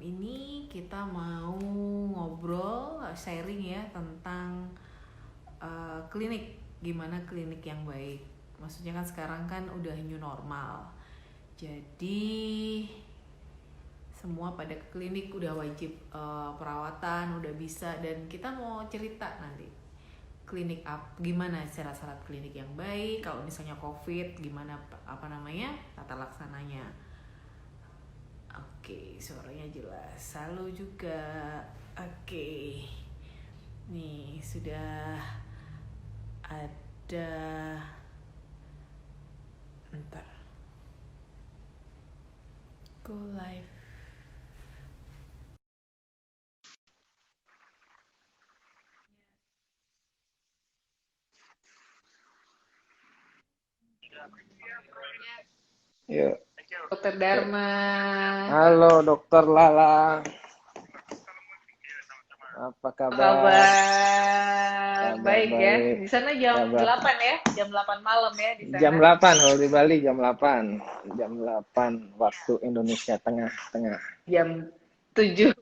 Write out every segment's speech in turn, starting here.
ini kita mau ngobrol, sharing ya tentang klinik. Gimana klinik yang baik? Maksudnya kan sekarang kan udah new normal. Jadi semua pada ke klinik udah wajib perawatan, udah bisa, dan kita mau cerita nanti klinik gimana syarat-syarat klinik yang baik kalau misalnya COVID, gimana apa namanya tata laksananya. Oke, suaranya jelas. Halo juga. Oke. Nih, sudah ada. Bentar. Go live. Yuk. Dokter Dharma. Halo Dokter Lala. Apa kabar? Kabar Kabar baik ya. baik. Di sana jam Kabar 8 ya, jam 8 malam ya di jam sana. 8 kalau di Bali jam 8. Jam 8 waktu Indonesia Tengah. Jam 7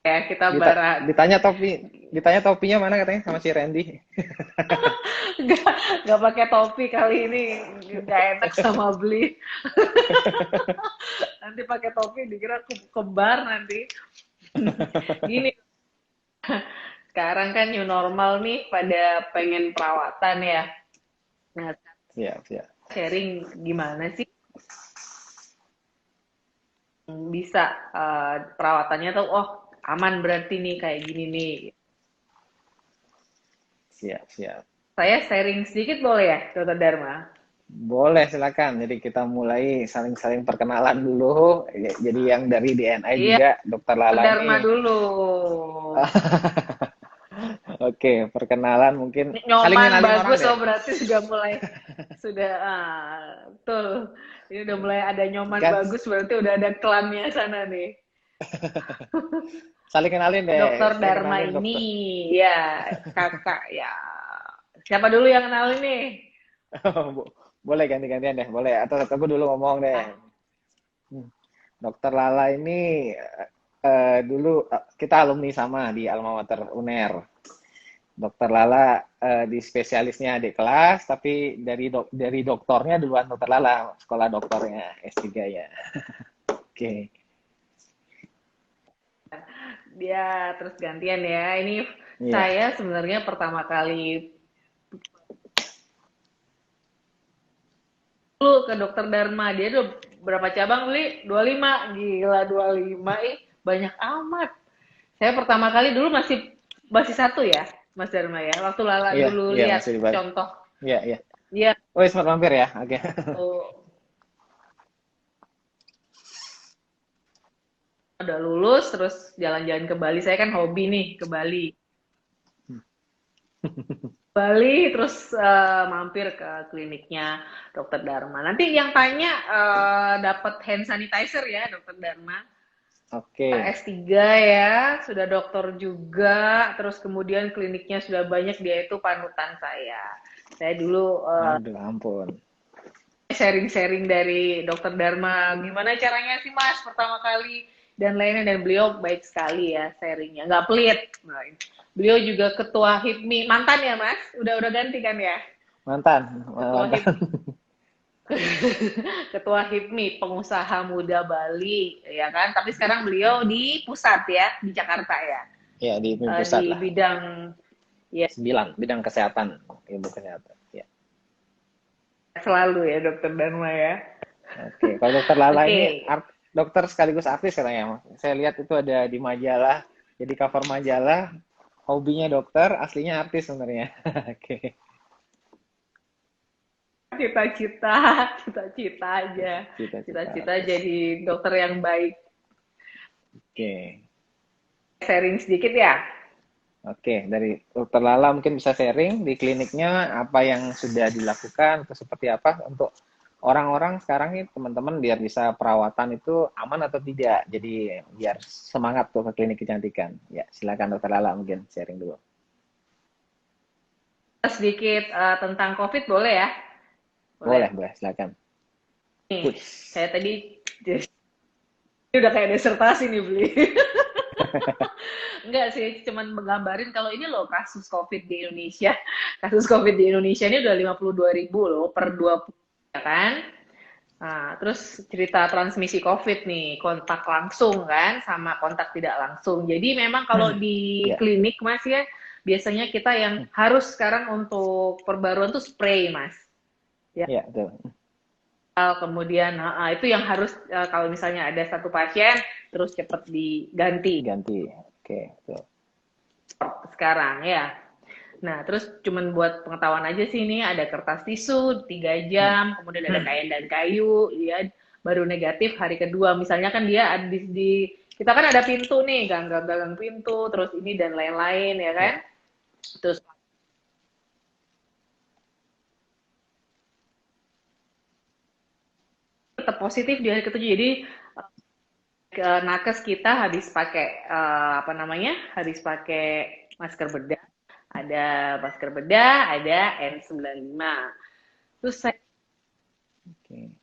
ya, kita Dita, barat. ditanya topinya mana katanya sama si Randy. Nggak, nggak pakai topi kali ini, nggak enak sama beli. Nanti pakai topi dikira kembar nanti. Gini, sekarang kan new normal nih, pada pengen perawatan ya. Nah, Siap, siap. sharing gimana sih bisa perawatannya tuh, oh aman berarti nih kayak gini nih. Siap, siap. Saya sharing sedikit boleh ya, Dokter Dharma? Boleh silakan. Jadi kita mulai saling-saling perkenalan dulu. Jadi yang dari DNI Iya, juga Dokter Dokter Lala Dharma nih. dulu. Oke, perkenalan mungkin saling Nyoman kenalin orang bagus, deh. oh berarti sudah mulai, sudah betul. Ini udah mulai ada nyoman Kan bagus, berarti udah ada klannya sana nih. saling kenalin deh, Dokter saling Dharma kenalin ini, dokter. ya kakak ya. Siapa dulu yang kenalin nih? Boleh ganti-gantian deh, boleh. Atau aku dulu ngomong deh. Ah, Dokter Lala ini dulu kita alumni sama di alma mater UNER. Dokter Lala di spesialisnya adik kelas, tapi dari doktornya duluan Dokter Lala, sekolah doktornya S3 ya. Oke. dia terus gantian ya. Ini Iya. saya sebenarnya pertama kali dulu ke Dokter Dharma. Dia udah berapa cabang beli? 25. Gila 25 banyak amat. Saya pertama kali dulu masih satu ya, Mas Dharma ya. Waktu Lala Iya, dulu iya lihat masih di Bali. contoh. Iya, iya. Dia Oh, sempat mampir ya. Oke. tuh udah lulus terus jalan-jalan ke Bali. Saya kan hobi nih ke Bali. Bali terus mampir ke kliniknya Dokter Dharma. Nanti yang tanya dapat hand sanitizer ya Dokter Dharma. Oke. S3 ya, sudah dokter juga, terus kemudian kliniknya sudah banyak, dia itu panutan saya. Saya dulu Aduh, ampun. sharing-sharing dari Dokter Dharma, gimana caranya sih Mas pertama kali dan lainnya, dan beliau baik sekali ya sharingnya, nggak pelit. Nah, beliau juga ketua HIPMI, mantan ya Mas, udah ganti kan ya, Mantan, ketua mantan. HIPMI. Ketua HIPMI, pengusaha muda Bali, ya kan? Tapi sekarang beliau di pusat ya, di Jakarta ya, Ya, di pusat di lah. bidang ya, 9, bidang kesehatan, ilmu kesehatan. Ya. selalu ya Dokter Dharma ya. Oke, kalau dokter Lala Oke, ini dokter sekaligus artis katanya. Saya lihat itu ada di majalah, jadi cover majalah, hobinya dokter, aslinya artis sebenarnya. Oke, cita-cita, cita-cita aja, cita-cita cita-cita artis. jadi dokter yang baik. Oke, Sharing sedikit ya. oke. Dari dokter Lala mungkin bisa sharing di kliniknya apa yang sudah dilakukan atau seperti apa untuk orang-orang sekarang nih teman-teman biar bisa perawatan itu aman atau tidak. Jadi biar semangat tuh ke klinik kecantikan. Ya, silakan dokter Lala mungkin sharing dulu. Sedikit tentang COVID boleh ya? Boleh. Boleh, boleh, silakan. Nih, Push. saya tadi Ini udah kayak disertasi nih beli. Enggak sih, cuman menggambarin kalau ini loh kasus COVID di Indonesia. Kasus COVID di Indonesia ini udah 52.000 loh per 20, ya kan? Nah, terus cerita transmisi COVID nih, kontak langsung kan, sama kontak tidak langsung. Jadi memang kalau di Ya, klinik Mas ya, biasanya kita yang harus sekarang untuk perbaruan tuh spray Mas. Ya, ya, betul. kemudian itu yang harus kalau misalnya ada satu pasien terus cepat diganti Diganti. Oke, betul. sekarang ya. Nah, terus cuman buat pengetahuan aja sih ini ada kertas tisu 3 jam, kemudian ada kain dan kayu, ya baru negatif hari kedua. Misalnya kan dia ada kita kan ada pintu nih, ganggang pintu, terus ini dan lain-lain ya kan. Ya, Terus tetap positif di hari ketujuh. Jadi nakes kita habis pakai apa namanya? Habis pakai masker bedah. Ada masker bedah, ada N95. Terus saya oke.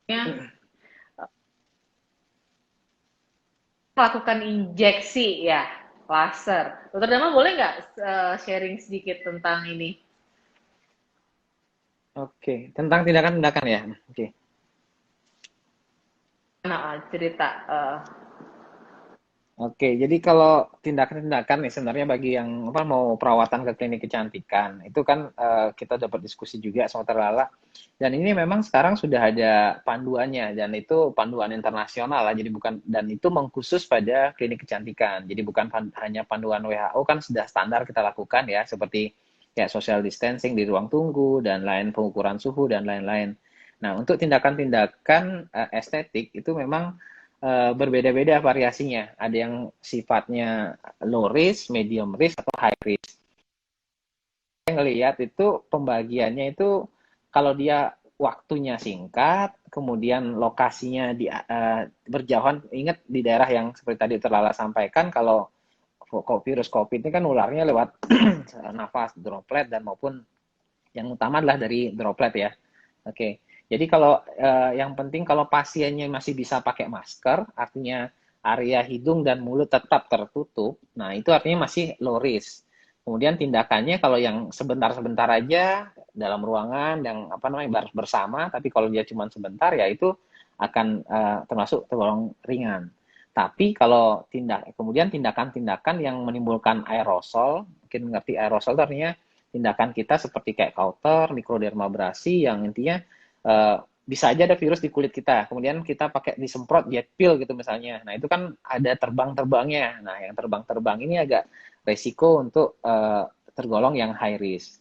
melakukan injeksi ya, laser. Dokter Dama boleh nggak sharing sedikit tentang ini? Oke, tentang tindakan-tindakan ya. Oke. Nah, cerita. Oke, jadi kalau tindakan-tindakan nih sebenarnya bagi yang apa mau perawatan ke klinik kecantikan, itu kan kita dapat diskusi juga sama Terlala. Dan ini memang sekarang sudah ada panduannya dan itu panduan internasional lah. Jadi bukan dan itu mengkhusus pada klinik kecantikan. Jadi bukan hanya panduan WHO kan sudah standar kita lakukan ya seperti ya social distancing di ruang tunggu dan lain pengukuran suhu dan lain-lain. Nah, untuk tindakan-tindakan estetik itu memang berbeda-beda variasinya. Ada yang sifatnya low risk, medium risk, atau high risk. Saya ngelihat itu pembagiannya itu kalau dia waktunya singkat, kemudian lokasinya berjauhan. Ingat di daerah yang seperti tadi Terlala sampaikan, kalau virus COVID ini kan ularnya lewat nafas, droplet, dan maupun yang utama adalah dari droplet ya. Oke, jadi kalau yang penting kalau pasiennya masih bisa pakai masker, artinya area hidung dan mulut tetap tertutup, nah itu artinya masih low risk. Kemudian tindakannya kalau yang sebentar-sebentar aja dalam ruangan yang apa namanya bersama, tapi kalau dia cuma sebentar ya itu akan termasuk tergolong ringan. Tapi kalau kemudian tindakan-tindakan yang menimbulkan aerosol, mungkin mengerti aerosol itu artinya tindakan kita seperti kayak kauter, mikrodermabrasi yang intinya bisa aja ada virus di kulit kita. Kemudian kita pakai disemprot jet pill gitu misalnya. Nah, itu kan ada terbang-terbangnya. Nah, yang terbang-terbang ini agak resiko untuk tergolong yang high risk.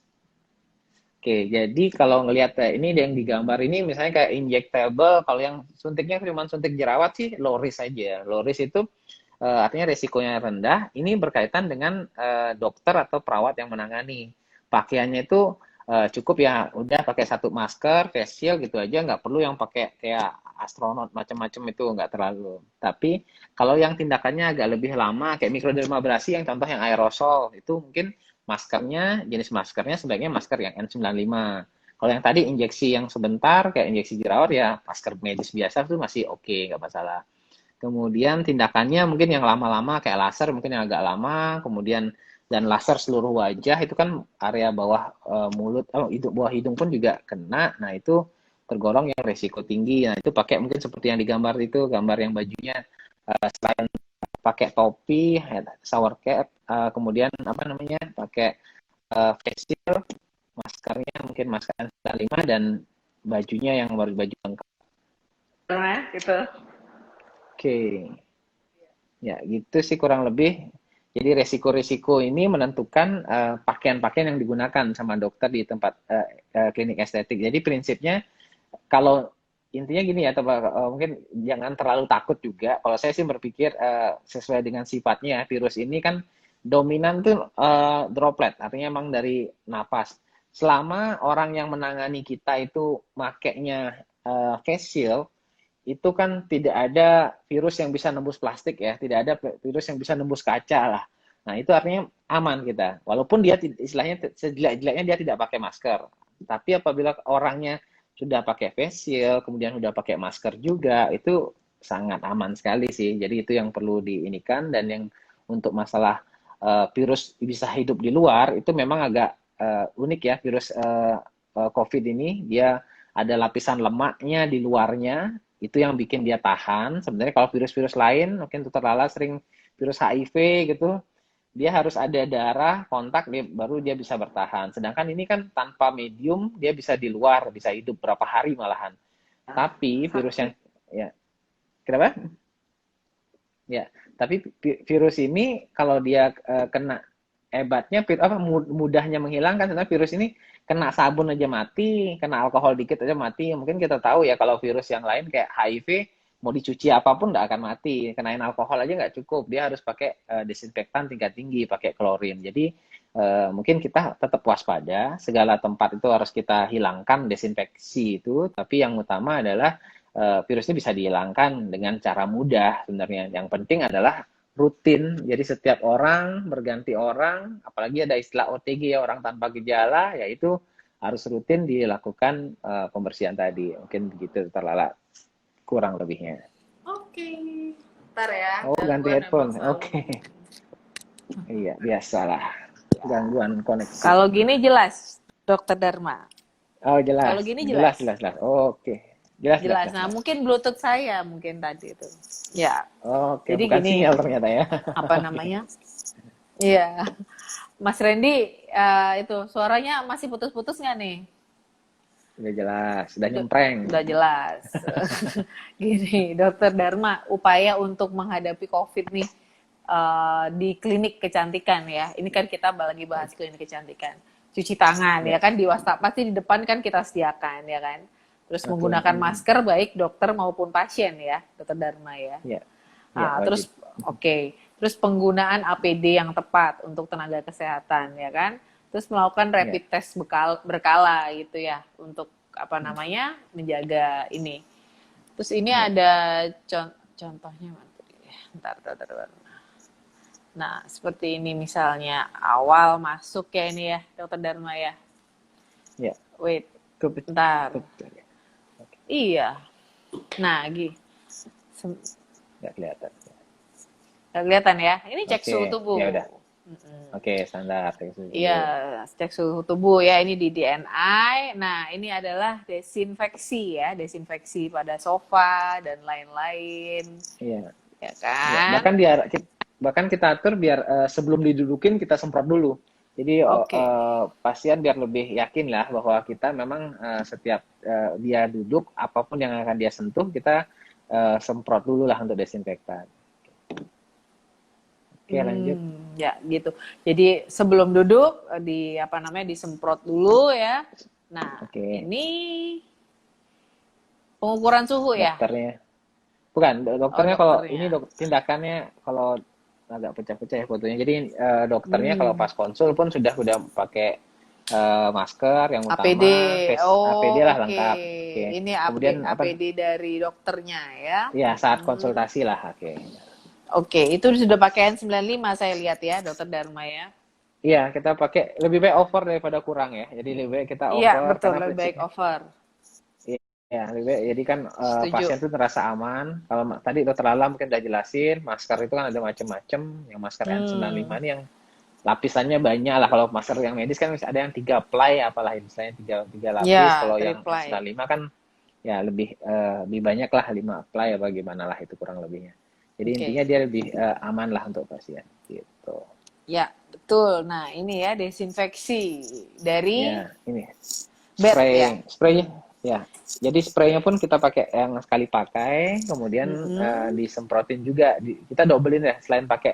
Oke, jadi kalau ngelihat ini yang digambar ini misalnya kayak injectable, kalau yang suntiknya cuma suntik jerawat sih low risk aja. Low risk itu artinya resikonya rendah. Ini berkaitan dengan dokter atau perawat yang menangani. Pakaiannya itu cukup ya, udah pakai satu masker, face shield gitu aja, nggak perlu yang pakai kayak astronot macam-macam itu nggak terlalu. Tapi kalau yang tindakannya agak lebih lama, kayak mikrodermabrasi yang contoh yang aerosol, itu mungkin jenis maskernya sebaiknya masker yang N95. Kalau yang tadi injeksi yang sebentar, kayak injeksi jerawat ya masker medis biasa itu masih oke, nggak masalah. Kemudian tindakannya mungkin yang lama-lama kayak laser mungkin yang agak lama, kemudian dan laser seluruh wajah itu kan area bawah mulut, bawah hidung pun juga kena. Nah, itu tergolong yang resiko tinggi. Nah, itu pakai mungkin seperti yang digambar itu, gambar yang bajunya selain pakai topi, shower cap, kemudian apa namanya? Pakai face shield, maskernya mungkin masker N95 dan bajunya yang baru baju lengkap. Gitu. Oke. Ya, gitu sih kurang lebih. Jadi resiko-resiko ini menentukan pakaian-pakaian yang digunakan sama dokter di tempat klinik estetik. Jadi prinsipnya kalau intinya gini ya, mungkin jangan terlalu takut juga. Kalau saya sih berpikir sesuai dengan sifatnya, virus ini kan dominan tuh droplet, artinya emang dari napas. Selama orang yang menangani kita itu makainya face shield, itu kan tidak ada virus yang bisa nembus plastik ya, tidak ada virus yang bisa nembus kaca lah. Nah, itu artinya aman kita. Walaupun dia istilahnya sejelek-jeleknya dia tidak pakai masker. Tapi apabila orangnya sudah pakai face shield, kemudian sudah pakai masker juga, itu sangat aman sekali sih. Jadi itu yang perlu diinikan, dan yang untuk masalah virus bisa hidup di luar itu memang agak unik ya, virus COVID ini dia ada lapisan lemaknya di luarnya, itu yang bikin dia tahan. Sebenarnya kalau virus-virus lain, mungkin Dokter Lala sering virus HIV gitu, dia harus ada darah kontak dia baru dia bisa bertahan. Sedangkan ini kan tanpa medium, dia bisa di luar, bisa hidup berapa hari malahan. Tapi virus yang ya, kenapa? Ya, tapi virus ini kalau dia kena hebatnya mudahnya menghilangkan. Sebenarnya virus ini kena sabun aja mati, kena alkohol dikit aja mati. Mungkin kita tahu ya kalau virus yang lain kayak HIV mau dicuci apapun nggak akan mati. Kenain alkohol aja nggak cukup, dia harus pakai desinfektan tingkat tinggi, pakai klorin. Jadi mungkin kita tetap waspada. Segala tempat itu harus kita hilangkan desinfeksi itu. Tapi yang utama adalah virus ini bisa dihilangkan dengan cara mudah sebenarnya. Yang penting adalah rutin. Jadi setiap orang berganti orang, apalagi ada istilah OTG ya, orang tanpa gejala, yaitu harus rutin dilakukan pembersihan tadi. Mungkin begitu terlala kurang lebihnya. Oke. Ntar ya. Oh, ganti Gangguan headphone. emang selalu. Oke. Iya, biasalah. Gangguan koneksi. Kalau gini jelas, Dokter Dharma. Oh, jelas. Kalau gini jelas. Jelas. Oke. Jelas. Nah, mungkin Bluetooth saya mungkin tadi itu. Ya. Oke, Jadi bukan gini, sinyal ternyata ya. apa namanya? Iya. Mas Randy, itu suaranya masih putus-putus nggak nih? Udah jelas, udah nyempreng. Udah jelas. Gini, Dokter Dharma, upaya untuk menghadapi COVID nih di klinik kecantikan ya. Ini kan kita lagi bahas klinik kecantikan. Cuci tangan ya kan, di wastafel di depan kan kita sediakan ya kan. Terus menggunakan masker baik dokter maupun pasien ya, Dokter Dharma ya. Terus terus penggunaan APD yang tepat untuk tenaga kesehatan ya kan. Terus melakukan rapid test berkala gitu ya untuk apa namanya menjaga ini. Terus ini ada contohnya bentar. Nah, seperti ini misalnya awal masuk ya ini ya, Dokter Dharma ya. Ya. Wait, bentar. Iya. Nah, Nggak kelihatan. Nggak kelihatan ya. Ini cek suhu tubuh. Ya udah. Oke, standar cek suhu tubuh. Iya, cek suhu tubuh ya. Ini di DNI. Nah, ini adalah desinfeksi ya, desinfeksi pada sofa dan lain-lain. Iya. Ya kan? Ya, bahkan kita atur biar sebelum didudukin kita semprot dulu. Jadi pasien biar lebih yakin lah bahwa kita memang setiap dia duduk, apapun yang akan dia sentuh, kita semprot dulu lah untuk desinfektan. Oke, lanjut. Ya, gitu. Jadi sebelum duduk disemprot dulu ya. Nah, ini pengukuran suhu ya. Dokternya. Bukan, dokternya kalau ini tindakannya kalau agak pecah-pecah ya fotonya. Jadi dokternya kalau pas konsul pun sudah pakai masker yang utama, APD. APD lah lengkap. Ini kemudian APD dari dokternya ya. Iya, saat konsultasi lah. Oke, itu sudah pakai N95 saya lihat ya, Dokter Dharma ya. Iya, kita pakai lebih baik over daripada kurang ya. Jadi lebih baik kita over. Iya, betul, lebih baik over. Ya, lebih baik. Jadi kan pasien itu terasa aman. Kalau tadi Dokter Lala mungkin udah jelasin, masker itu kan ada macam-macam. Yang masker N95 ini yang lapisannya banyak lah. Kalau masker yang medis kan ada yang 3 ply, apalah misalnya 3 lapis. Ya, kalau yang N95 kan ya lebih banyak lah, 5 ply apa gimana lah itu kurang lebihnya. Jadi intinya dia lebih aman lah untuk pasien gitu. Ya, betul. Nah, ini ya desinfeksi dari ini spraynya. Ya, jadi spraynya pun kita pakai yang sekali pakai, kemudian disemprotin juga. Kita dobelin ya, selain pakai.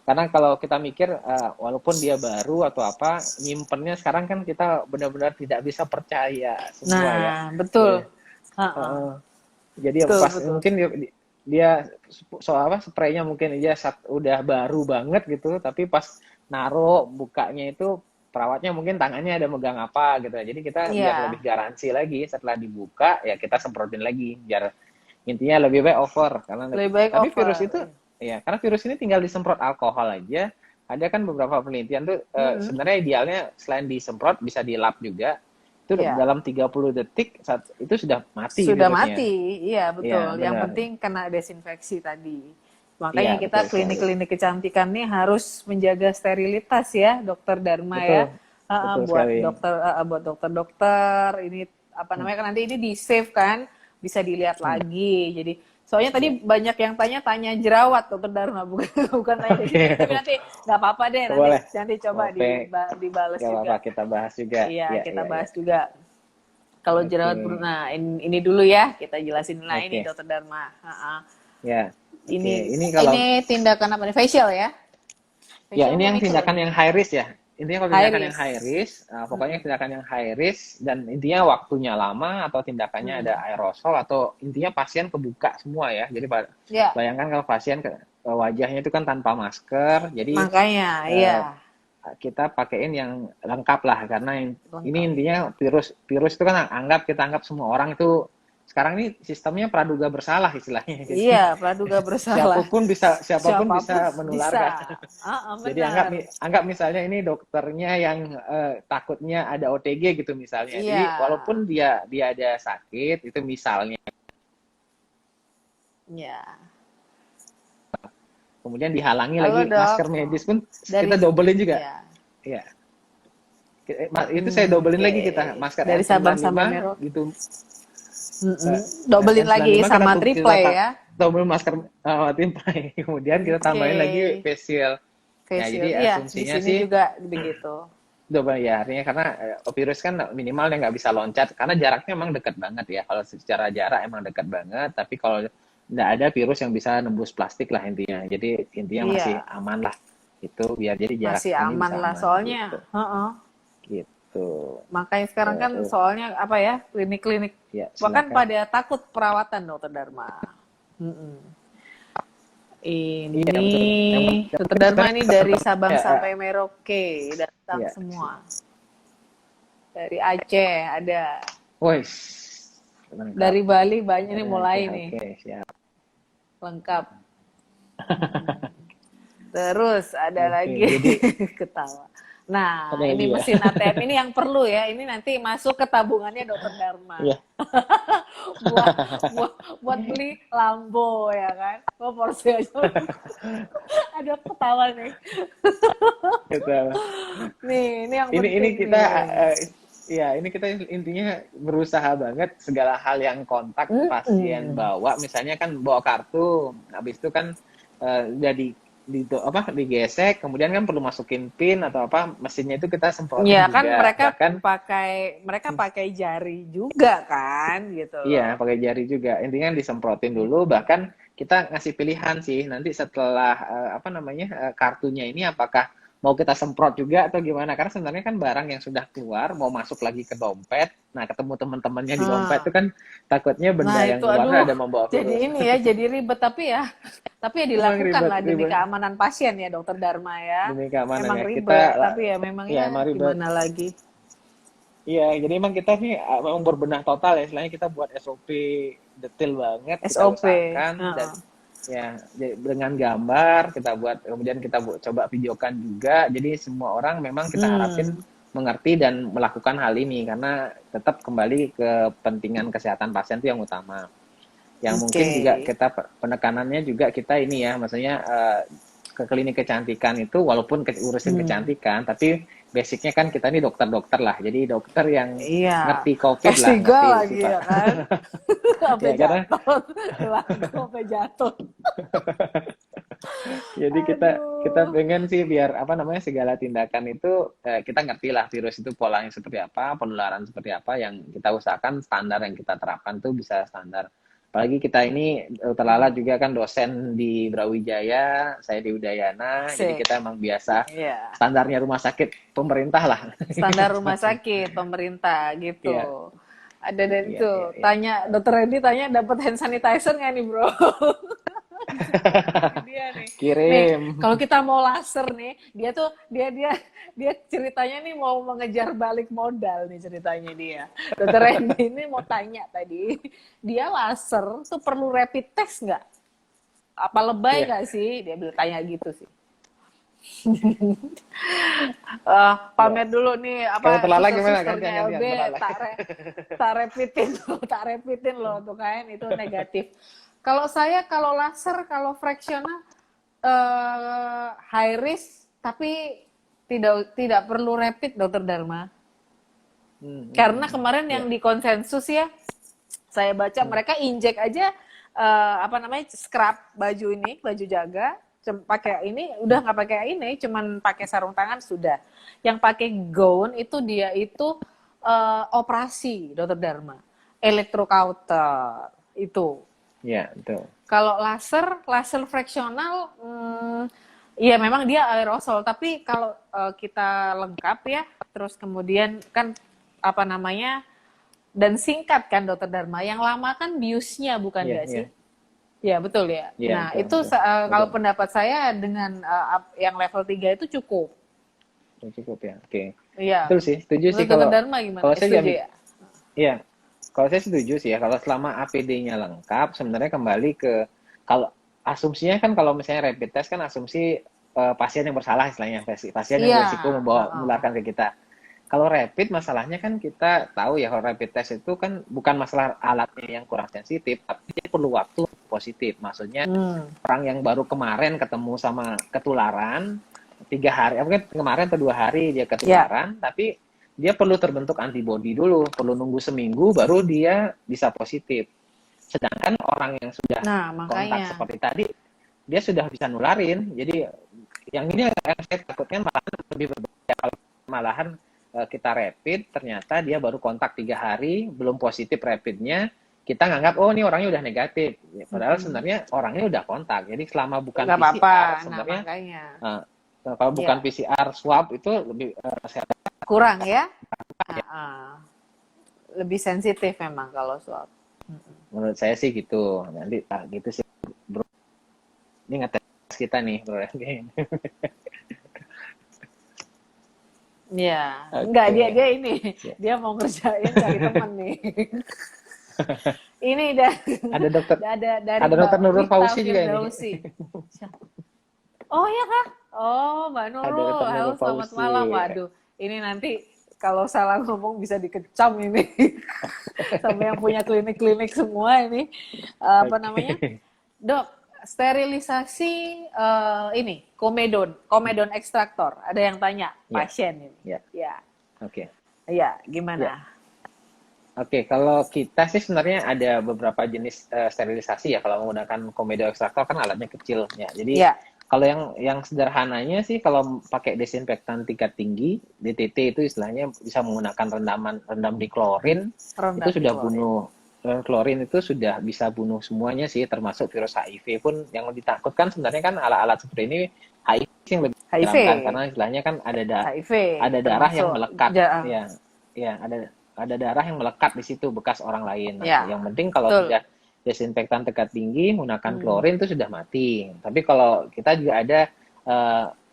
Karena kalau kita mikir, walaupun dia baru atau apa, nyimpennya sekarang kan kita benar-benar tidak bisa percaya semua ya. Nah, betul. Jadi betul. Mungkin dia spraynya mungkin aja udah baru banget gitu, tapi pas naruh bukanya itu perawatnya mungkin tangannya ada megang apa gitu. Jadi kita biar lebih garansi lagi setelah dibuka ya kita semprotin lagi biar intinya lebih baik over karena virus itu karena virus ini tinggal disemprot alkohol aja. Ada kan beberapa penelitian tuh sebenarnya idealnya selain disemprot bisa dilap juga. Itu Iya. dalam 30 detik itu sudah mati Sudah virusnya. mati, iya Iya, betul. Yang benar. penting kena desinfeksi tadi. Makanya Iya, betul kita sekali. klinik-klinik kecantikan nih harus menjaga sterilitas ya, Dokter Dharma ya. Betul, betul Buat sekali. dokter, buat dokter-dokter ini apa Hmm, namanya kan nanti ini di save kan, bisa dilihat hmm, lagi. Jadi soalnya ya. tadi banyak yang tanya jerawat Dokter Dharma bukan bukan tanya desinfeksi. Tapi Oke, nanti nggak apa-apa deh, nanti boleh. nanti coba Oke, dibales gak apa-apa juga. kita bahas juga. Iya, Ya, kita ya, ya. bahas juga. Kalau jerawat Oke, nah ini dulu ya, kita jelasin dulu. Nah ini oke. Dokter Dharma. Ya, oke. Ini Ini kalau ini tindakan apa nih? Facial ya? ya Facial ini yang manicure tindakan nih. yang high risk ya. Intinya kalau High tindakan yang high risk. risk, pokoknya Mm-mm. tindakan yang high risk dan intinya waktunya lama atau tindakannya ada Mm-mm. aerosol atau intinya pasien kebuka semua ya. Jadi Ya, bayangkan kalau pasien wajahnya itu kan tanpa masker, jadi makanya eh, iya kita pakein yang lengkap lah karena ini lengkap. intinya virus virus itu kan kita anggap semua orang itu sekarang ini sistemnya praduga bersalah istilahnya. Jadi Iya, praduga bersalah. siapapun Siapapun bisa menularkan. bisa. Jadi Benar. anggap misalnya ini dokternya yang takutnya ada OTG gitu misalnya. Iya. Jadi walaupun dia ada sakit itu misalnya, Iya. kemudian dihalangi Halo, lagi Dok. masker medis pun Dari kita dobelin juga. ya. Ya, itu saya dobelin Oke. lagi kita masker Dari Sabang sampai N95 Merauke. gitu. Dobelin lagi N95 sama kita triple ya. double masker timpai. Kemudian kita tambahin lagi Oke. face shield. Ya, Facial. jadi Iya, di asumsinya sini sih juga begitu. double ya, artinya karena virus kan minimal dia nggak bisa loncat karena jaraknya emang dekat banget ya. Kalau secara jarak emang dekat banget, tapi kalau nggak ada virus yang bisa nembus plastik lah intinya. Jadi intinya masih Iya, aman lah. Itu biar jadi jarak masih ini aman bisa lah aman soalnya. gitu. Heeh. Gitu. Makanya sekarang kan soalnya apa ya, klinik-klinik Ya, bahkan silakan. pada takut perawatan Dokter Dharma. Mm-mm. Iya, Ini betul. Yang Dokter penting Dharma sekarang ini kita dari tetap Sabang ya, sampai Merauke datang ya. semua. Dari Aceh ada, Woi, lengkap. dari Bali banyak nih Dari mulai Aceh, nih oke, siap. lengkap. Terus ada Oke, lagi jadi ketawa. Nah, ada ini lagi ya. mesin ATM ini yang perlu ya. Ini nanti masuk ke tabungannya Dokter Dharma. Iya, buat buat beli Lambo ya kan. Oh, Porsche aja. Ada ketawa nih. gitu. Nih, ini yang Ini penting kita nih. ya ini kita intinya berusaha banget segala hal yang kontak pasien Mm-mm. bawa, misalnya kan bawa kartu, habis itu kan udah digesek, kemudian kan perlu masukin pin atau apa, mesinnya itu kita semprotin Ya kan juga, bahkan mereka pakai jari juga kan gitu iya, loh. pakai jari juga. Intinya disemprotin dulu, bahkan kita ngasih pilihan sih, nanti setelah apa namanya kartunya ini apakah mau kita semprot juga atau gimana? Karena sebenarnya kan barang yang sudah keluar mau masuk lagi ke dompet, nah ketemu teman-temannya di dompet Ah. itu kan takutnya benda Nah yang itu keluar aduh, ada membawa jadi virus. ini ya, jadi ribet tapi ya Emang dilakukan ribet, lah demi ribet keamanan pasien ya Dokter Dharma ya. demi keamanan Emang ya. Kita ribet, tapi ya memang ya ya emang ribet. gimana lagi. Iya, jadi emang kita nih memang berbenah total ya. Istilahnya kita buat SOP detail banget, kita SOP. usahakan dan Heeh. ya dengan gambar kita buat, kemudian kita coba videokan juga. Jadi semua orang memang kita harapin Hmm. mengerti dan melakukan hal ini karena tetap kembali ke pentingan kesehatan pasien itu yang utama. Yang mungkin juga Oke. kita penekanannya juga kita ini ya, maksudnya ke klinik kecantikan itu walaupun urusin Hmm. kecantikan, tapi basicnya kan kita ini dokter-dokter lah, jadi dokter yang Iya. ngerti COVID lah, S3 ngerti lagi sifat. ya kan. Sampai Ya karena jatuh. Lagu sampai jatuh. jadi kita Aduh. pengen sih biar apa namanya segala tindakan itu kita ngerti lah virus itu polanya seperti apa, penularan seperti apa, yang kita usahakan standar yang kita terapkan tuh bisa standar. Apalagi kita ini Lala juga kan dosen di Brawijaya, saya di Udayana, jadi Sik. kita emang biasa Iya. standarnya rumah sakit pemerintah lah. Standar rumah sakit pemerintah gitu. Iya, Ada dan iya, itu iya, iya. tanya Dokter Randy tanya dapat hand sanitizer nggak nih bro? Dia nih. Nih Kirim. kalau kita mau laser nih dia tuh dia ceritanya nih mau mengejar balik modal nih ceritanya dia. Dokter Randy ini mau tanya tadi dia laser tuh perlu rapid test nggak? Apa lebay Iya. nggak sih? Dia bilang tanya gitu sih. Ya. Pamer dulu nih Kalau apa terlala gimana? suster-susternya Gantian, LB gantian terlala. tak repitin loh, tak repitin loh tuh kan itu negatif. Kalau saya kalau laser kalau fraksional high risk tapi tidak perlu rapid dokter Dharma. Karena kemarin yang Ya. di konsensus ya saya baca Hmm. mereka injek aja apa namanya scrub baju ini baju jaga pakai ini udah nggak pakai ini cuman pakai sarung tangan sudah yang pakai gown itu dia itu operasi dokter Dharma elektrokauter itu Ya, betul. kalau laser fraksional ya memang dia aerosol tapi kalau kita lengkap ya terus kemudian kan apa namanya dan singkat kan dokter Dharma. Yang lama kan biusnya bukan Iya, nggak iya. sih? Ya betul ya. Iya, Nah betul, itu betul. kalau Betul. pendapat saya dengan yang level 3 itu cukup. Ya, cukup ya. Oke. Iya. Betul sih, setuju sih Menurut dokter kalau Dharma gimana? kalau saya Setuju juga ya? iya. Kalau saya setuju sih ya, kalau selama APD-nya lengkap, sebenarnya kembali ke kalau asumsinya kan kalau misalnya rapid test kan asumsi pasien yang bersalah istilahnya, pasien yang Iya. berisiko membawa menularkan ke kita. Kalau rapid masalahnya kan kita tahu ya kalau rapid test itu kan bukan masalah alatnya yang kurang sensitif, tapi dia perlu waktu positif. Maksudnya orang yang baru kemarin ketemu sama ketularan 3 hari, mungkin kemarin atau 2 hari dia Ya. ketularan, tapi dia perlu terbentuk antibodi dulu, perlu nunggu seminggu baru dia bisa positif. Sedangkan orang yang sudah Nah kontak makanya. seperti tadi, dia sudah bisa nularin. Jadi yang ini yang saya takutkan malahan lebih berbahaya kalau malahan kita rapid, ternyata dia baru kontak 3 hari, belum positif rapidnya, kita nganggap oh ini orangnya udah negatif. Ya, padahal sebenarnya orangnya udah kontak. Jadi selama bukan Nggak apa-apa. PCR, Nah sebenarnya makanya. kalau bukan Ya. PCR swab itu lebih saya Kurang ya. Lebih sensitif memang kalau swab. menurut saya sih gitu. Nanti gitu sih, bro. Ini ngetes kita nih, bro. Ya, enggak Oke. dia ini Siap. dia mau ngerjain cari temen nih. Ini Ada dokter dari ada Mbak dokter Nurul Wita Fauzi juga ini. Firdausi. Oh ya kak? Oh Mbak Ada Nurul, dokter halo Nurul selamat Fauzi. malam. Waduh, ini nanti kalau salah ngomong bisa dikecam ini. Sama yang punya klinik-klinik semua ini. Apa namanya? Oke. Dok, sterilisasi ini komedon ekstraktor. Ada yang tanya Ya, pasien ini. ya. Ya, Oke. ya Ya. gimana? Oke, kalau kita sih sebenarnya ada beberapa jenis sterilisasi ya. Kalau menggunakan komedo ekstraktor kan alatnya kecil ya. Jadi Ya, kalau yang sederhananya sih kalau pakai desinfektan tingkat tinggi, DTT itu istilahnya bisa menggunakan rendam di klorin, itu rendam di sudah klorin. bunuh klorin itu sudah bisa bunuh semuanya sih, termasuk virus HIV pun. Yang ditakutkan sebenarnya kan alat-alat seperti ini HIV yang lebih HIV, menyeramkan karena istilahnya kan HIV ada darah yang termasuk melekat ya. Ya, ada darah yang melekat di situ bekas orang lain. Nah, ya, yang penting kalau betul. sudah desinfektan tingkat tinggi menggunakan klorin itu sudah mati. Tapi kalau kita juga ada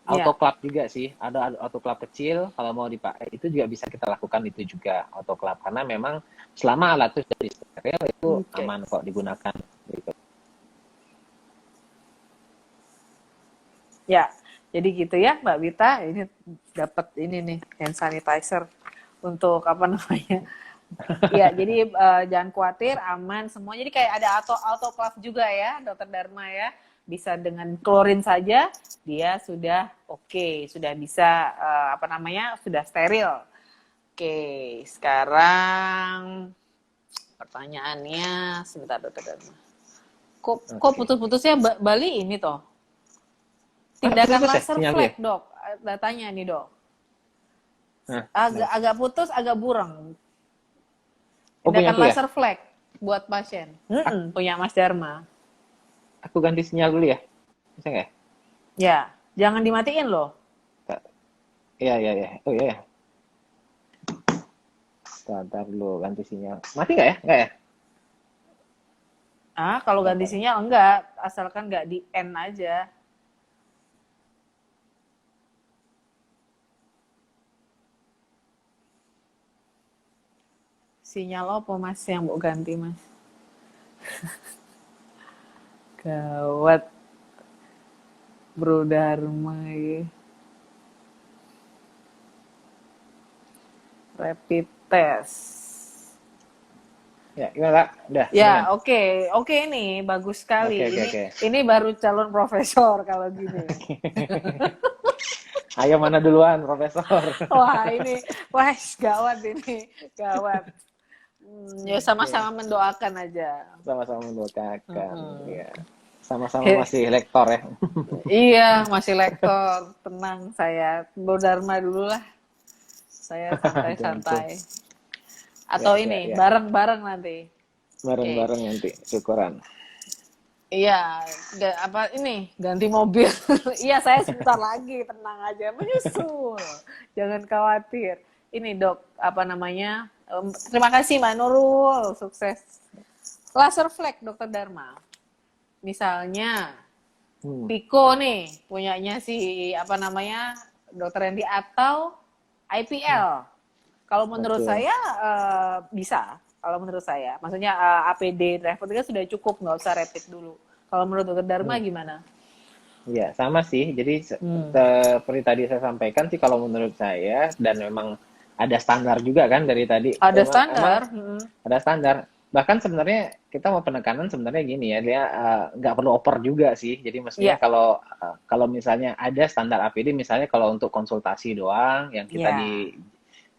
Ya, autoclave juga sih, ada autoclave kecil kalau mau dipakai itu juga bisa kita lakukan itu juga autoclave karena memang selama alat itu sudah steril itu oke. aman kok digunakan gitu. Ya, jadi gitu ya Mbak Wita, ini dapat ini nih hand sanitizer untuk apa namanya? Ya, jadi jangan khawatir, aman semua. Jadi kayak ada autoclave juga ya, Dokter Dharma ya. Bisa dengan klorin saja dia sudah oke, sudah bisa apa namanya? Sudah steril. Oke, sekarang pertanyaannya sebentar Dokter Dharma. Kok putus-putusnya Bali ini toh? Tindakan laser flek, Dok. Datanya nih, Dok. Agak putus, agak burang. Tindakan laser flek buat pasien. Punya Mas Dharma. Aku ganti sinyal dulu ya. Bisa nggak? Ya, jangan dimatiin loh. Iya, iya, iya. Oh iya. Bentar dulu ganti sinyal. Mati nggak ya? Nggak ya? Kalau ganti sinyal enggak, asalkan nggak di end aja. Sinyal apa Mas yang mau ganti Mas? Gawat. Bro Dharma ya. Rapid test. Ya, gimana? Udah, Ya, mendingan. oke nih, bagus sekali. Oke, oke, Ini oke. ini baru calon profesor kalau gini. Ayo mana duluan, Profesor? Wah, gawat ini, gawat. Ya Oke, sama-sama mendoakan aja. sama-sama mendoakan. Mm-mm. Ya, sama-sama He- masih lektor ya. iya, masih lektor, tenang saya. Dharma dulu lah, saya Jangan tuh. santai-santai. Ya, Atau ya, ini, ya. bareng-bareng nanti. Oke. Bareng-bareng nanti, syukuran. Iya, apa ini ganti mobil. Iya, saya sebentar lagi, tenang aja, menyusul. Jangan khawatir. Ini dok, apa namanya? Terima kasih Mbak Nurul, sukses. Laser flag Dokter Dharma. Misalnya Hmm, Pico nih, punyanya si apa namanya Dokter Randy atau hmm, IPL. Kalau menurut betul. saya bisa. Kalau menurut saya, maksudnya APD driver kan sudah cukup, nggak usah rapid dulu. Kalau menurut Dokter Dharma Hmm. gimana? Ya, sama sih. Jadi Hmm. seperti tadi saya sampaikan sih kalau menurut saya dan memang ada standar juga kan dari tadi. Ada Emang standar. ada standar. Bahkan sebenarnya kita mau penekanan sebenarnya gini ya, dia nggak perlu oper juga sih. Jadi maksudnya Iya, kalau misalnya ada standar APD, misalnya kalau untuk konsultasi doang, yang kita iya. di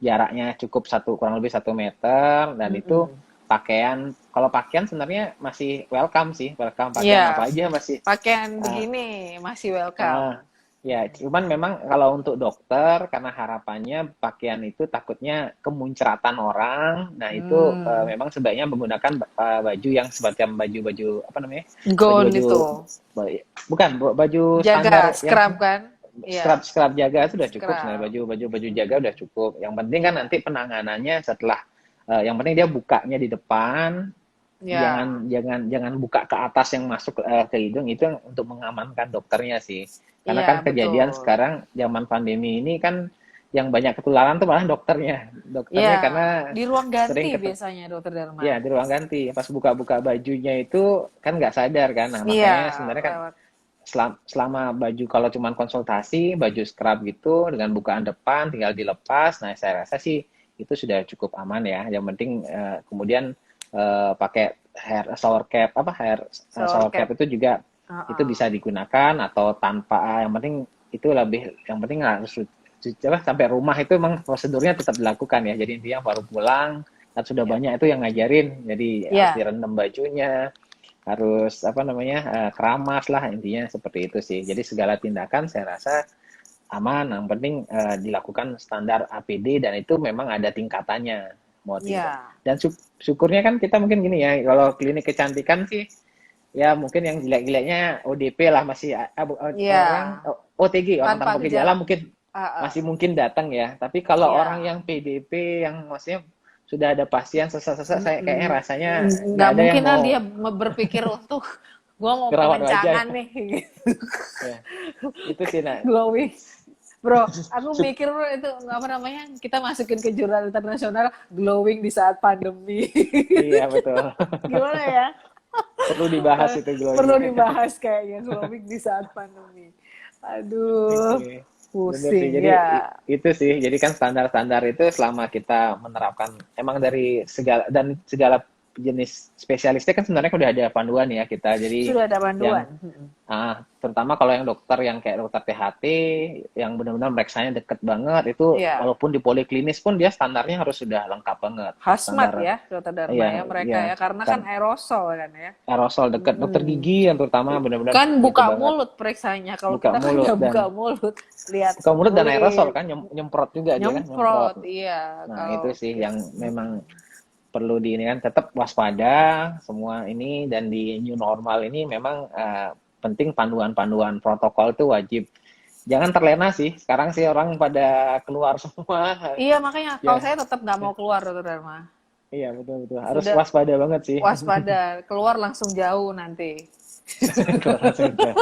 jaraknya cukup kurang lebih 1 meter, dan itu Mm-mm. pakaian, kalau pakaian sebenarnya masih welcome sih, welcome pakaian Iya, apa aja masih. pakaian uh, begini masih welcome. Ah, ya, cuman memang kalau untuk dokter, karena harapannya pakaian itu takutnya kemunceratan orang. Nah, itu Hmm. memang sebaiknya menggunakan baju yang semacam baju-baju apa namanya? Gown Baju-baju itu. bukan baju Jaga, standar yang scrub kan? Iya, scrub jaga itu sudah cukup sebenarnya, scrub. baju jaga udah cukup. Yang penting kan Iya, nanti penanganannya setelah yang penting dia bukanya di depan, iya, jangan buka ke atas yang masuk ke hidung, itu yang untuk mengamankan dokternya sih. Karena iya kan kejadian betul. sekarang zaman pandemi ini kan yang banyak ketularan tuh malah dokternya. Iya, Dokternya karena di ruang ganti sering ketemu, biasanya Dokter Dharma. ya di ruang ganti pas buka-buka bajunya itu kan nggak sadar kan. Nah, Iya, makanya sebenarnya kan lewat. selama baju, kalau cuman konsultasi, baju scrub gitu dengan bukaan depan tinggal dilepas. Nah, saya rasa sih itu sudah cukup aman ya. Yang penting kemudian pakai shower cap, Shower shower cap cap. itu juga itu Heeh. bisa digunakan atau tanpa. Yang penting itu lebih, yang penting harus sampai rumah itu memang prosedurnya tetap dilakukan ya. Jadi intinya baru pulang kan sudah Iya. banyak itu yang ngajarin. Jadi harus Iya, direndam bajunya, harus apa namanya, keramas lah, intinya seperti itu sih. Jadi segala tindakan saya rasa aman, yang penting dilakukan standar APD, dan itu memang ada tingkatannya mau tidak. iya. Dan syukurnya kan kita mungkin gini ya, kalau klinik kecantikan sih ya mungkin yang jelek-jeleknya ODP lah masih Iya, orang OTG, orang tanpa tanpa gejala gejala. mungkin Heeh. masih mungkin datang ya. Tapi kalau orang Iya. yang PDP, yang maksudnya sudah ada pasien sesak-sesak, saya kayaknya Mm-mm. rasanya nggak Nggak ada yang mungkin lah mau dia berpikir untuk gua mau ngerawat wajah pengencangan ya. nih. Ya, itu sih nak. Glowing. Bro, aku mikir bro itu apa namanya? Kita masukin ke jurnal internasional glowing di saat pandemi. Iya betul. Gimana ya? Perlu dibahas itu Perlu glowing. dibahas kayaknya glowing di saat pandemi. Aduh, Oke. Bener sih. pusing Jadi ya. itu sih. Jadi kan standar-standar itu selama kita menerapkan emang dari segala jenis spesialisnya kan sebenarnya udah ada panduan ya kita. Jadi Sudah ada yang panduan. terutama kalau yang dokter yang kayak dokter THT yang benar-benar mereksanya deket banget itu, Iya, walaupun di poliklinis pun dia standarnya harus sudah lengkap banget. hazmat Standar ya Dokter Dharma ya, ya mereka ya ya karena kan stand aerosol kan ya. aerosol deket. Dokter Mm-mm. gigi yang terutama benar-benar Kan itu buka banget. mulut periksanya. Kalau Buka kita kan mulut nggak buka mulut, lihat buka mulut dan aerosol kulit, kan, nyemprot juga dia kan, nyemprot. nyemprot. Iya, Nah, itu kalau sih yang memang perlu di ini kan, tetap waspada semua ini. Dan di new normal ini memang penting panduan-panduan protokol itu wajib. Jangan terlena sih. Sekarang sih orang pada keluar semua. iya makanya kalau Ya, saya tetap nggak mau keluar Dokter Dharma. iya betul betul. Harus Sudah waspada banget sih. waspada, keluar langsung jauh nanti. Keluar langsung jauh.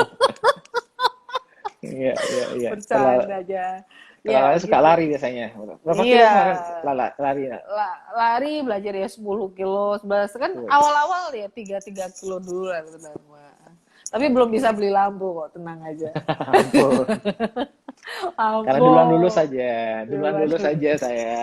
Iya, iya, iya. Kalau Bercanda aja. kalau Ya Lala suka gitu. lari biasanya. Berapa kilo Iya, kemarin lari? Nak? lari belajar ya 10 kilo, 11 kan Wih, awal-awal ya 3 kilo dulu lah Dokter Dharma. Tapi belum bisa oke. beli lampu kok, tenang aja. Ampun. Karena duluan lulus Ampun. saja, duluan Duluan lulus dulu. saja saya.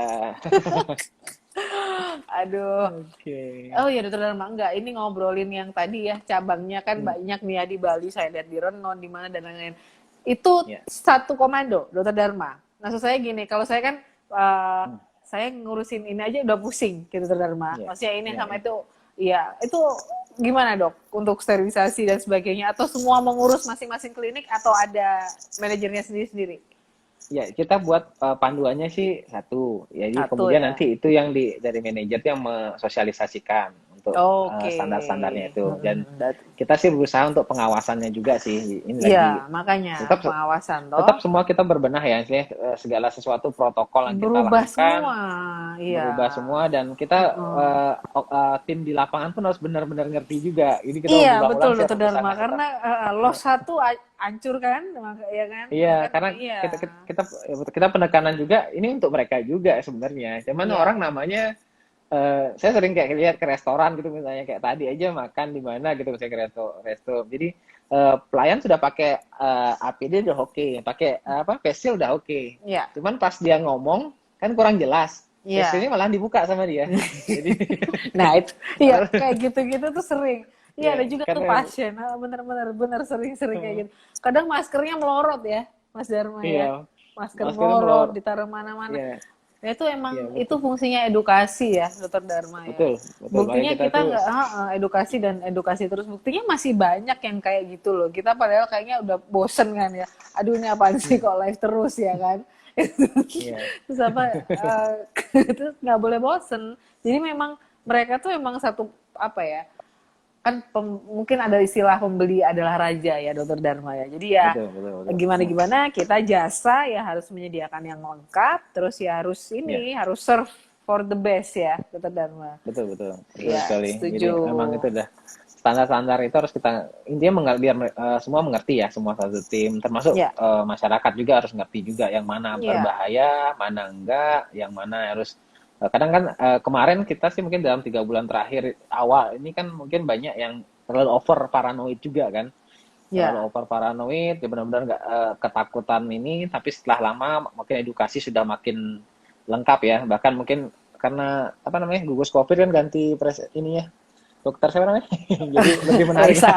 Aduh. Oke. Oh iya dokter Dharma, enggak. Ini ngobrolin yang tadi ya, cabangnya kan Hmm, banyak nih ya di Bali, saya lihat di Renon, di mana dan lain-lain. Itu ya. satu komando, dokter Dharma. Maksud saya gini, kalau saya kan, uh, Hmm, saya ngurusin ini aja udah pusing, gitu dokter Dharma. ya, Maksudnya ini ya, sama ya. itu, ya itu gimana dok, untuk sterilisasi dan sebagainya? Atau semua mengurus masing-masing klinik, atau ada manajernya sendiri-sendiri? Ya, kita buat panduannya sih satu. Jadi Satu kemudian ya. nanti itu yang dari manajer yang mensosialisasikan untuk Oke. standar-standarnya itu. Dan Berarti- kita sih berusaha untuk pengawasannya juga sih. Ini Iya, lagi makanya tetap pengawasan toh. tetap semua kita berbenah ya, segala sesuatu protokol yang kita Berubah lakukan semua, iya. berubah semua dan kita Heeh. tim di lapangan pun harus benar-benar ngerti juga. Ini kita Iya, betul berulang-ulang sih dokter harus Dharma. berusaha tetap. Karena los satu hancur kan, ya kan? Iya, Ya kan? karena Iya. kita, kita kita kita penekanan juga ini untuk mereka juga sebenarnya. Cuman Iya. orang namanya saya sering kayak lihat ke restoran gitu misalnya kayak tadi aja makan di mana gitu misalnya ke resto. Jadi pelayan sudah pakai APD udah oke, pakai apa face shield udah oke. Iya. Cuman pas dia ngomong kan kurang jelas. Face Iya. shieldnya malah dibuka sama dia. Jadi Nah, itu iya kayak gitu-gitu tuh sering. Iya, ya ada juga tuh karena pasien. Bener-bener bener sering-sering kayak gitu. Kadang maskernya melorot ya, Mas Dharma iya ya. Masker maskernya melorot, melor. ditaruh mana-mana. Iya, Ya, itu iya emang itu betul. fungsinya edukasi ya, Dokter Dharma ya. Betul, betul. Makanya Buktinya kita kita tuh nggak edukasi dan edukasi terus. Buktinya masih banyak yang kayak gitu loh. Kita padahal kayaknya udah bosen kan ya. Aduh ini apaan sih hmm, kok live terus ya kan. iya, Terus apa? Terus nggak boleh bosen. Jadi memang mereka tuh emang satu apa ya? Kan mungkin ada istilah pembeli adalah raja ya dokter Dharma ya. Jadi ya betul, betul, betul. gimana-gimana kita jasa ya harus menyediakan yang lengkap, terus ya harus Ya. ini harus serve for the best ya dokter Dharma. Betul, betul, betul Ya sekali. Jadi setuju. memang itu udah standar-standar itu harus kita intinya biar semua mengerti ya, semua satu tim, termasuk Ya, masyarakat juga harus ngerti juga yang mana ya, berbahaya, mana enggak, yang mana harus kadang kan kemarin kita sih mungkin dalam 3 bulan terakhir awal ini kan mungkin banyak yang terlalu over paranoid juga kan, terlalu ya. over paranoid, ya benar-benar nggak ketakutan ini, tapi setelah lama mungkin edukasi sudah makin lengkap ya, bahkan mungkin karena apa namanya gugus covid kan ganti ini ya dokter siapa namanya jadi lebih menarik Raisa.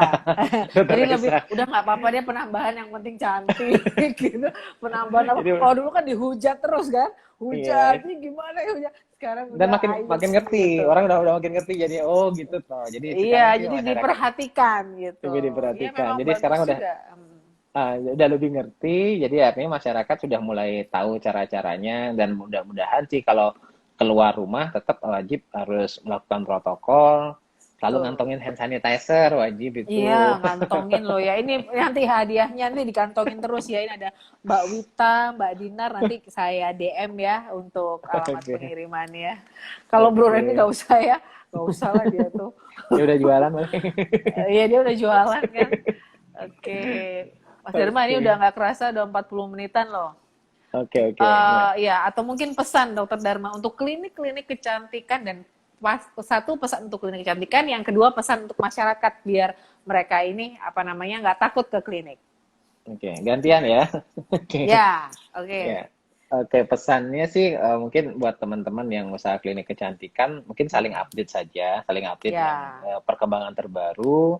dokter Jadi lebih Reza udah nggak apa-apa dia penambahan yang penting cantik gitu. Penambahan apa? jadi Kalau dulu kan dihujat terus kan. iya Hujat ini gimana ya hujat. Sekarang dan udah makin ayes makin ngerti gitu. orang udah makin ngerti jadi oh gitu toh jadi Iya, sekarang sih jadi masyarakat diperhatikan gitu. lebih Iya diperhatikan memang jadi bagus sekarang udah juga. udah lebih ngerti jadi artinya masyarakat sudah mulai tahu cara-caranya dan mudah-mudahan sih kalau keluar rumah tetap wajib harus melakukan protokol selalu Betul. ngantongin hand sanitizer wajib Iya, itu kantongin loh ya. Ini nanti hadiahnya nih dikantongin terus ya. Ini ada Mbak Wita, Mbak Dinar. Nanti saya DM ya untuk alamat oke pengirimannya. Kalau Bro oke Reni nggak usah ya. Nggak usah lah dia tuh. dia udah jualan Bang. Iya, dia udah jualan kan. Oke. Mas Dharma ini Oke, udah nggak kerasa udah 40 menitan loh. oke, ya. Ya, atau mungkin pesan Dokter Dharma untuk klinik-klinik kecantikan dan satu pesan untuk klinik kecantikan, yang kedua pesan untuk masyarakat biar mereka ini apa namanya nggak takut ke klinik. Oke, gantian ya. Oke, Ya, oke. ya. Oke, pesannya sih mungkin buat teman-teman yang usaha klinik kecantikan, mungkin saling update saja, saling update yang Ya, perkembangan terbaru.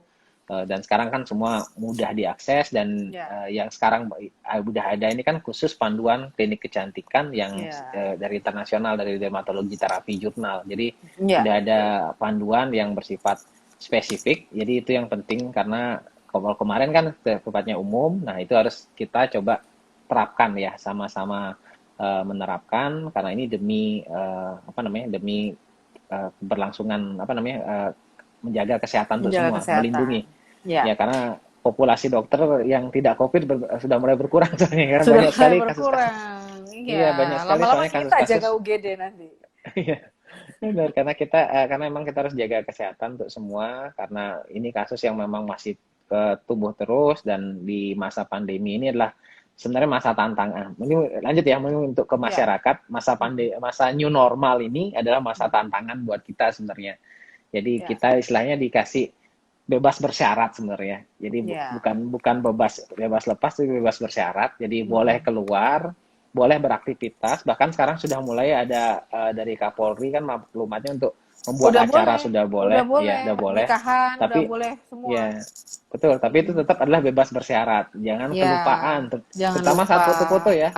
Dan sekarang kan semua mudah diakses dan ya, yang sekarang udah ada ini kan khusus panduan klinik kecantikan yang ya, dari internasional dari Dermatology Therapy Journal. Jadi ya, udah ada panduan yang bersifat spesifik. Jadi itu yang penting karena kalau kemarin kan sifatnya umum. Nah, itu harus kita coba terapkan ya sama-sama menerapkan karena ini demi apa namanya? Demi keberlangsungan apa namanya? Menjaga kesehatan untuk menjaga semua, kesehatan. melindungi. Ya, Ya, karena populasi dokter yang tidak COVID sudah mulai berkurang soalnya karena sudah banyak mulai sekali kasus-kasus. berkurang. Iya, banyak Iya, sekali lama-lama soalnya kita jaga kasus-kasus. UGD nanti. Iya, benar karena karena memang kita harus jaga kesehatan untuk semua karena ini kasus yang memang masih tumbuh terus dan di masa pandemi ini adalah sebenarnya masa tantangan. Mungkin lanjut ya, mungkin untuk ke Ya, masyarakat, masa new normal ini adalah masa tantangan buat kita sebenarnya. Jadi ya, kita istilahnya dikasih bebas bersyarat sebenarnya. Jadi Ya. bukan bukan bebas bebas lepas, tapi bebas bersyarat. Jadi boleh Mm-mm. keluar, boleh beraktivitas. Bahkan sekarang sudah mulai ada dari Kapolri kan maklumatnya untuk membuat acara sudah Udah boleh, ya boleh, sudah boleh. nikahan udah Tapi boleh semua. ya betul, tapi itu Mm-mm. tetap adalah bebas bersyarat. Jangan Ya, kelupaan, jangan terutama lupa. saat foto-foto ya.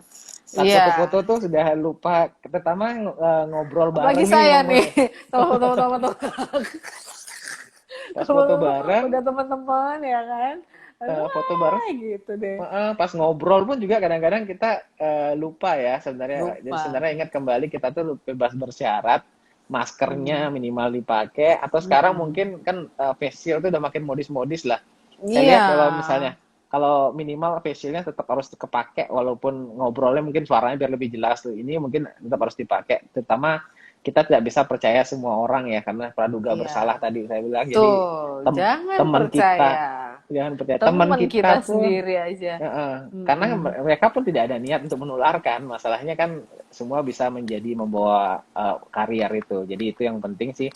Saat Iya, foto-foto tuh sudah lupa, terutama ngobrol apalagi bareng nih saya nih. ngomongnya. Kalau teman-teman Pas foto kalau bareng, udah teman-teman ya kan. foto bareng Wah, gitu deh. Pas ngobrol pun juga kadang-kadang kita lupa ya sebenarnya. Jadi Lupa. sebenarnya ingat kembali kita tuh bebas bersyarat, maskernya Mm. minimal dipakai. Atau sekarang Mm-mm. mungkin kan face shield itu udah makin modis-modis lah. Saya Iya, lihat kalau misalnya kalau minimal face shieldnya tetap harus kepake walaupun ngobrolnya mungkin suaranya biar lebih jelas tuh. Ini mungkin tetap harus dipakai. Terutama kita tidak bisa percaya semua orang ya karena praduga bersalah iya. tadi saya bilang. Jadi Tuh, jangan teman kita percaya. jangan percaya teman Temen kita kita pun. sendiri aja. Heeh, karena Mm-mm. mereka pun tidak ada niat untuk menularkan. Masalahnya kan semua bisa menjadi membawa karier itu. Jadi itu yang penting sih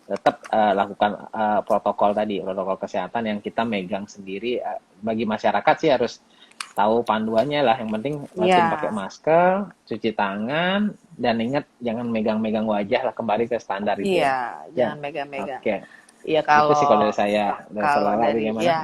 tetap lakukan protokol tadi, protokol kesehatan yang kita megang sendiri. Bagi masyarakat sih harus tahu panduannya lah. Yang penting Iya, rutin pakai masker, cuci tangan, dan ingat jangan megang-megang wajah lah, kembali ke standar itu iya, ya. Ya, jangan megang-megang. oke. Iya Itu sih kalau kalau dari saya. Dan kalau Lala dari bagaimana? ya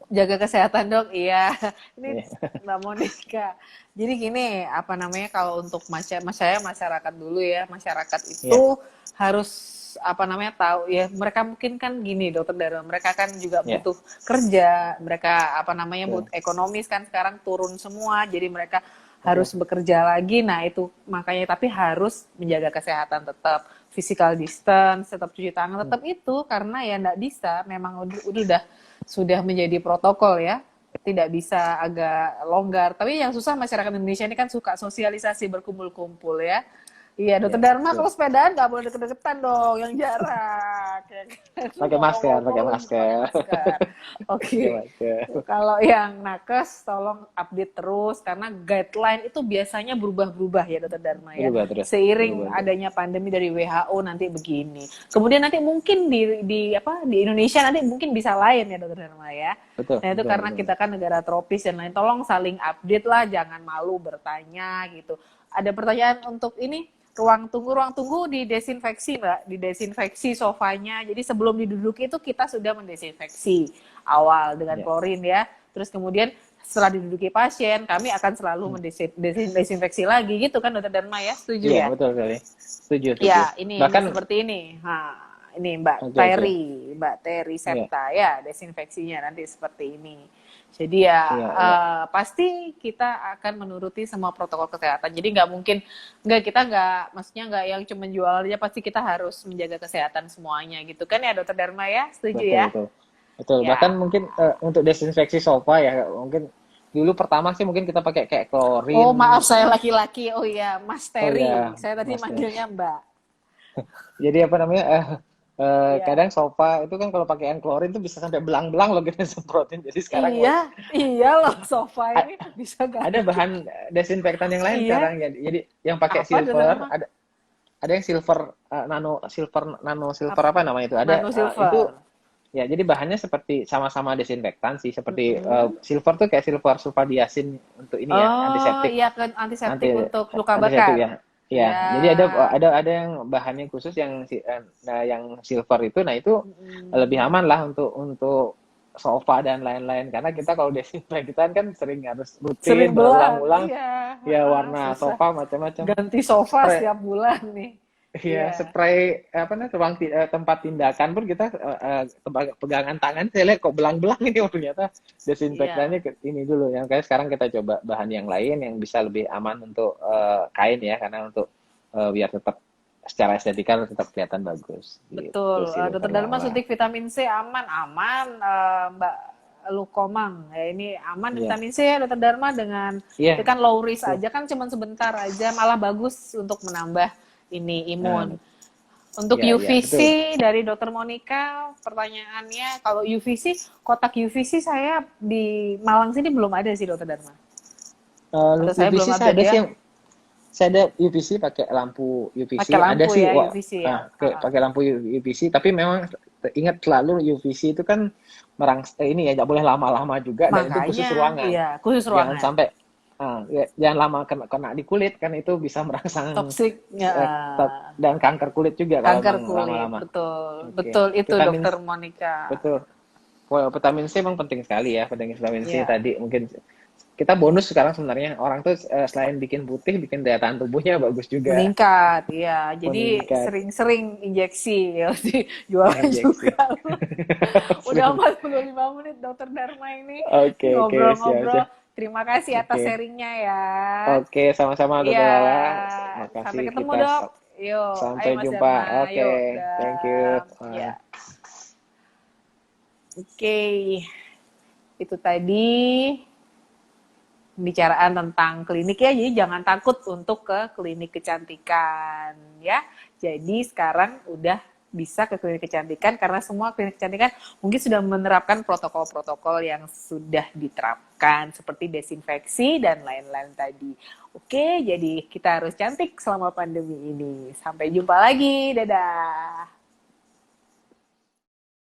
jaga kesehatan dok, iya. Ini Iya, Mbak Monica. Jadi gini, apa namanya kalau untuk masyarakat dulu ya, masyarakat iya, itu harus apa namanya tahu ya mereka mungkin kan gini dokter Dara, mereka kan juga iya, butuh kerja, mereka apa namanya betul, butuh ekonomis kan sekarang turun semua, jadi mereka betul. harus bekerja lagi. Nah itu makanya tapi harus menjaga kesehatan tetap physical distance, tetap cuci tangan, Hmm. tetap itu karena ya nggak bisa, memang udah sudah menjadi protokol ya, tidak bisa agak longgar. Tapi yang susah masyarakat Indonesia ini kan suka sosialisasi berkumpul-kumpul ya. Iya, dokter Ya, Dharma betul. kalau sepedaan nggak boleh deket-deketan dong, yang jarak. Ya kan? Pakai masker, pakai Ngomong-ngomong pakai masker, masker. pakai Oke. masker. Kalau yang nakes tolong update terus karena guideline itu biasanya berubah-berubah ya dokter Dharma ya. Berubah terus, Seiring berubah terus. adanya pandemi dari WHO nanti begini. Kemudian nanti mungkin di Indonesia nanti mungkin bisa lain ya dokter Dharma ya. Betul, Nah itu betul, karena betul. kita kan negara tropis dan lain. Tolong saling update lah, jangan malu bertanya gitu. Ada pertanyaan untuk ini ruang tunggu didesinfeksi mbak, didesinfeksi sofanya. Jadi sebelum diduduki itu kita sudah mendesinfeksi awal dengan Ya. klorin ya. Terus kemudian setelah diduduki pasien, kami akan selalu mendesinfeksi lagi gitu kan dokter Dharma ya, setuju Iya, ya? betul sekali. Setuju, setuju. Ya, ini Bahkan, seperti ini. Ini oke, oke. Mbak Terry Iya, Septa ya, desinfeksinya nanti seperti ini. Jadi ya iya, iya. pasti kita akan menuruti semua protokol kesehatan. Jadi nggak mungkin, kita nggak, maksudnya nggak yang cuma jual aja. Pasti kita harus menjaga kesehatan semuanya gitu kan ya, Dokter Dharma ya, setuju Betul, ya? betul. Betul. Bahkan Ya. mungkin untuk desinfeksi sofa ya, mungkin dulu pertama sih mungkin kita pakai kayak Oh klorin. maaf saya laki-laki. Oh iya, Mas Oh Terry. ya, Saya tadi masker. manggilnya Mbak. Jadi apa namanya? Iya. Kadang sofa itu kan kalau pakai yang klorin tuh bisa sampai belang-belang loh kita semprotin. Jadi sekarang Iya, iya loh sofa ini a- bisa ada ganti. bahan desinfektan yang lain Iya, sekarang ya. Jadi yang pakai apa Dokter silver, Dharma? ada yang silver nano silver Ap- apa namanya itu? Ada Nano itu silver. ya. Jadi bahannya seperti sama-sama desinfektan sih. Seperti Mm-mm. silver tuh kayak silver sulfadiasin untuk ini ya Oh antiseptik. iya kan antiseptik Anti untuk luka antiseptik bakar. ya. Ya, Ya. jadi ada yang bahannya khusus yang silver itu. Nah, itu lebih Mm-mm. aman lah untuk sofa dan lain-lain karena kita kalau desinfektan kan sering harus rutin Sering belang, berulang-ulang iya. ya warna Susah. sofa macam-macam. Ganti sofa Spray setiap bulan nih. ya, Iya. spray apa namanya tempat tindakan pun kita pegangan tangan saya lihat kok belang-belang ini. Oh, ternyata Iya. desinfektannya ini dulu yang kayak sekarang kita coba bahan yang lain yang bisa lebih aman untuk kain ya karena untuk biar tetap secara estetika tetap kelihatan bagus gitu Betul. sih dokter Dokter Dharma Lala. suntik vitamin C aman Mbak Lukomang. Ya ini aman Iya, vitamin C ya Dokter Dharma dengan itu iya, kan low risk betul. aja kan cuma sebentar aja malah bagus untuk menambah ini Nah, imun. Untuk iya, iya, UVC betul. dari Dokter Monica, pertanyaannya kalau UVC, kotak UVC saya di Malang sini belum ada sih Dokter Dharma. Atau saya belum UVC saya update ada ya. sih yang saya ada UVC pakai lampu Pakai UVC ada lampu sih ya wah UVC ya. pakai lampu UVC tapi memang ingat selalu UVC itu kan ini ya nggak boleh lama-lama juga dan itu khusus Makanya, ruangan. iya, khusus Jangan ruangan. sampai ya, jangan lama kena di kulit kan itu bisa merangsang Toxic, ya, dan kanker kulit juga kalau kanker memang kulit, lama-lama. betul. Oke. Betul itu Vitamin Dokter Monica. betul. Kalau vitamin C memang penting sekali ya, vitamin C Ya, tadi mungkin kita bonus sekarang sebenarnya orang tuh selain bikin putih, bikin daya tahan tubuhnya bagus juga, meningkat, ya. Jadi meningkat sering-sering injeksi, ya, jualan injeksi. juga. Udah 45 menit Dokter Dharma ini Oke, oke, siap, ngobrol-ngobrol. siap. Terima kasih atas Oke, sharingnya ya. oke, sama-sama Iya, Dokter Lala. sampai Makasih ketemu kita Dok. Yuk, ayo sampai Mas jumpa. Dharma, Oke, yuk. thank you. Ya, oke. Itu tadi pembicaraan tentang klinik ya, jadi jangan takut untuk ke klinik kecantikan ya. Jadi sekarang udah bisa ke klinik kecantikan karena semua klinik kecantikan mungkin sudah menerapkan protokol-protokol yang sudah diterapkan seperti desinfeksi dan lain-lain tadi. Oke, jadi kita harus cantik selama pandemi ini. Sampai jumpa lagi, dadah.